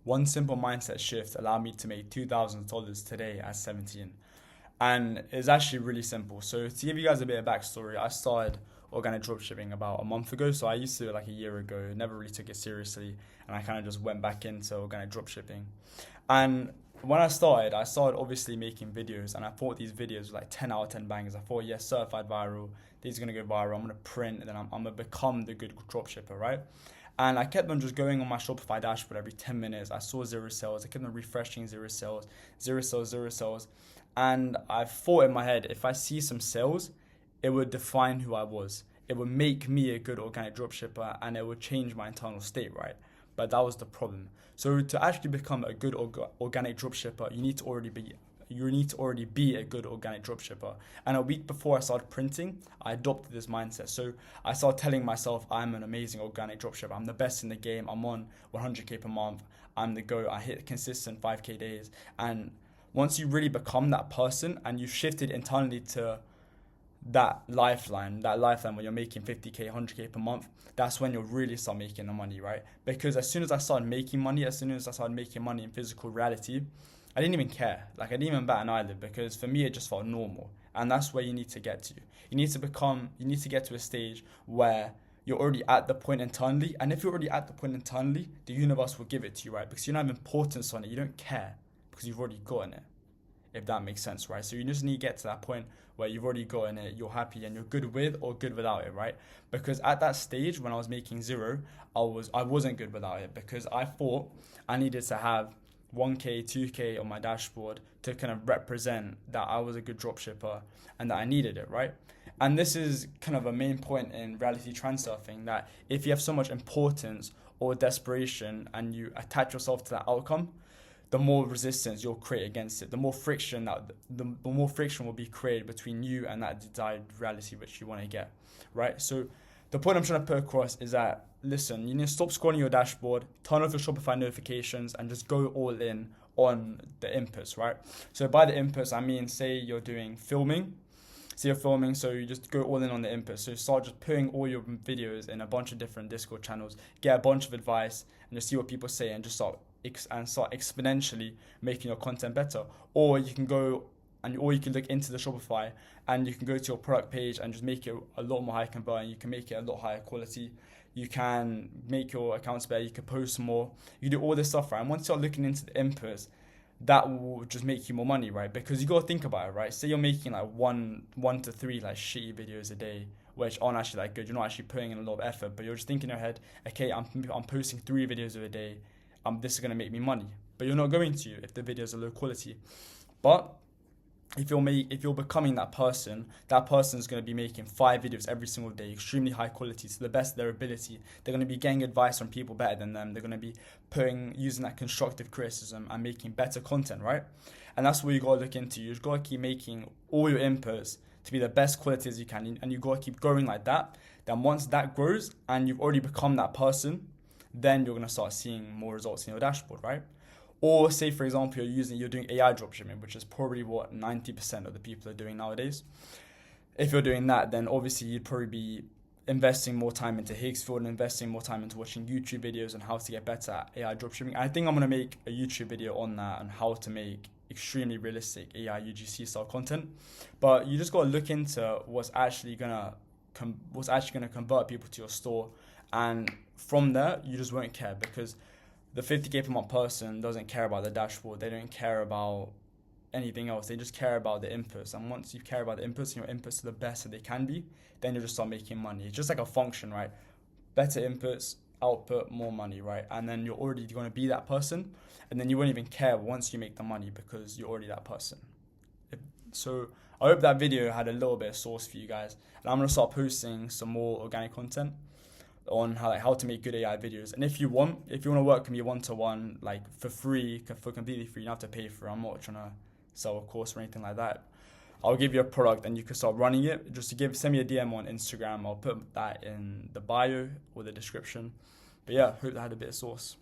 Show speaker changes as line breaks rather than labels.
one simple mindset shift allowed me to make $2,000 today at 17. And it's actually really simple. So to give you guys a bit of backstory, I started organic dropshipping about a month ago. So I used to like a year ago, never really took it seriously, and I kind of just went back into organic dropshipping. And when I started obviously making videos, and I thought these videos were like 10 out of 10 bangers. I thought, yes, certified viral, these are gonna go viral. I'm gonna print, and then I'm gonna become the good dropshipper, right? And I kept on just going on my Shopify dashboard every 10 minutes. I saw zero sales. I kept on refreshing zero sales, zero sales, zero sales. And I thought in my head, if I see some sales, it would define who I was. It would make me a good organic dropshipper, and it would change my internal state, right? But that was the problem. So to actually become a good organic dropshipper, you need to already be a good organic dropshipper. And a week before I started printing, I adopted this mindset. So I started telling myself I'm an amazing organic dropshipper. I'm the best in the game. I'm on 100K per month. I'm the GOAT. I hit consistent 5K days. And once you really become that person and you've shifted internally to that lifeline where you're making 50K, 100K per month, that's when you'll really start making the money, right? Because as soon as I started making money, in physical reality, I didn't even care. Like, I didn't even bat an eyelid, because for me, it just felt normal. And that's where you need to get to. You need to get to a stage where you're already at the point internally. And if you're already at the point internally, the universe will give it to you, right? Because you don't have importance on it. You don't care because you've already gotten it, if that makes sense, right? So you just need to get to that point where you've already gotten it, you're happy, and you're good with or good without it, right? Because at that stage when I was making zero, I wasn't good without it, because I thought I needed to have 1K, 2K on my dashboard to kind of represent that I was a good dropshipper and that I needed it, right? And this is kind of a main point in reality transurfing, that if you have so much importance or desperation and you attach yourself to that outcome, the more resistance you'll create against it, the more friction will be created between you and that desired reality which you want to get, right? So the point I'm trying to put across is that, listen, you need to stop scrolling your dashboard, turn off your Shopify notifications, and just go all in on the inputs, right? So by the inputs, I mean, say you're doing filming. So you're filming, so you just go all in on the inputs. So start just putting all your videos in a bunch of different Discord channels, get a bunch of advice, and just see what people say, and just start exponentially making your content better. Or you can look into the Shopify, and you can go to your product page and just make it a lot more high converting. You can make it a lot higher quality. You can make your accounts better. You can post more. You do all this stuff, right? And once you start looking into the inputs, that will just make you more money, right? Because you got to think about it, right? Say you're making like one to three like shitty videos a day, which aren't actually that good. You're not actually putting in a lot of effort, but you're just thinking in your head, okay, I'm posting 3 videos a day. This is going to make me money. But you're not going to if the videos are low quality. But if you're becoming that person is going to be making 5 videos every single day, extremely high quality, to the best of their ability. They're going to be getting advice from people better than them. They're going to be using that constructive criticism and making better content, right? And that's what you got to look into. You just got to keep making all your inputs to be the best quality as you can, and you got to keep growing like that. Then once that grows and you've already become that person, then you're going to start seeing more results in your dashboard, right? Or say, for example, you're doing AI dropshipping, which is probably what 90% of the people are doing nowadays. If you're doing that, then obviously you'd probably be investing more time into Higgsfield and investing more time into watching YouTube videos on how to get better at AI dropshipping. I think I'm going to make a YouTube video on that, on how to make extremely realistic AI UGC style content. But you just got to look into what's actually going to convert people to your store. And from there, you just won't care, because the 50K per month person doesn't care about the dashboard. They don't care about anything else. They just care about the inputs. And once you care about the inputs and your inputs are the best that they can be, then you'll just start making money. It's just like a function, right? Better inputs, output, more money, right? And then you're already going to be that person. And then you won't even care once you make the money, because you're already that person. So I hope that video had a little bit of source for you guys. And I'm going to start posting some more organic content on how to make good AI videos. And if you want to work with me one-to-one, like for free, for completely free, you don't have to pay for it. I'm not trying to sell a course or anything like that. I'll give you a product and you can start running it. Just send me a DM on Instagram. I'll put that in the bio or the description. But yeah, hope that had a bit of source.